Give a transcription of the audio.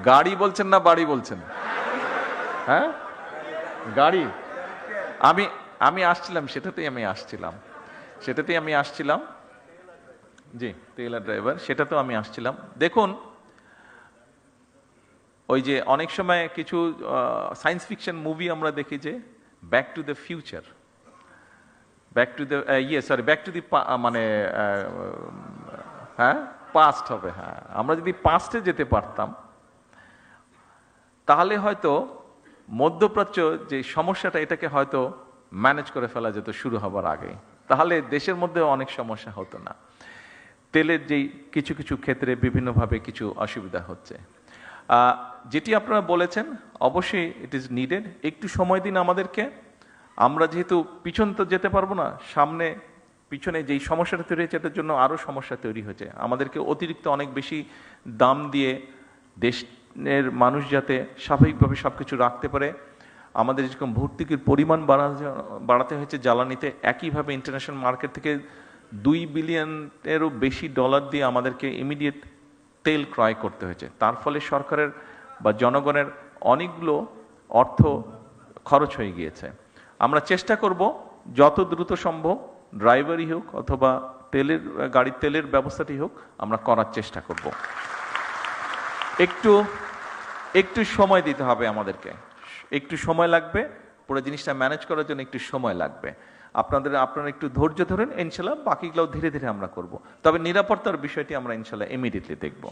গাড়ি বলছেন না বাড়ি বলছেন? হ্যাঁ, গাড়ি। আমি আমি আসছিলাম, সেটাতেই আমি আসছিলাম। জি, টেইলার ড্রাইভার, সেটাতেও আমি আসছিলাম। দেখুন, ওই যে অনেক সময় কিছু সায়েন্স ফিকশন মুভি আমরা দেখি যে back to the future, back to the back to the মানে হ্যাঁ পাস্ট হবে। হ্যাঁ, আমরা যদি পাস্টে যেতে পারতাম তাহলে হয়তো মধ্যপ্রাচ্য যে সমস্যাটা, এটাকে হয়তো ম্যানেজ করে ফেলা যেত শুরু হবার আগে। তাহলে দেশের মধ্যে অনেক সমস্যা হতো না। তেলের যেই কিছু কিছু ক্ষেত্রে বিভিন্নভাবে কিছু অসুবিধা হচ্ছে, যেটি আপনারা বলেছেন, অবশ্যই ইট ইজ নিডেড। একটু সময় দিন আমাদেরকে। আমরা যেহেতু পিছন তো যেতে পারবো না, সামনে পিছনে যেই সমস্যাটা তৈরি হয়েছে এটার জন্য আরও সমস্যা তৈরি হয়েছে। আমাদেরকে অতিরিক্ত অনেক বেশি দাম দিয়ে দেশের মানুষ যাতে স্বাভাবিকভাবে সব কিছু রাখতে পারে, আমাদের যেরকম ভর্তুকির পরিমাণ বাড়াতে হয়েছে জ্বালানিতে, একইভাবে ইন্টারন্যাশনাল মার্কেট থেকে $2 বিলিয়নেরও বেশি ডলার দিয়ে আমাদেরকে ইমিডিয়েট তেল ক্রয় করতে হয়েছে। তার ফলে সরকারের বা জনগণের অনেকগুলো অর্থ খরচ হয়ে গিয়েছে। আমরা চেষ্টা করব যত দ্রুত সম্ভব, ড্রাইভারই হোক অথবা গাড়ির তেলের ব্যবস্থাটি হোক, আমরা করার চেষ্টা করব। একটু সময় দিতে হবে আমাদেরকে, একটু সময় লাগবে, পুরো জিনিসটা ম্যানেজ করার জন্য একটু সময় লাগবে। আপনারা একটু ধৈর্য ধরেন, ইনশাল্লাহ বাকিগুলো ধীরে ধীরে আমরা করব। তবে নিরাপত্তার বিষয়টি আমরা ইনশাল্লাহ ইমিডিয়েটলি দেখব।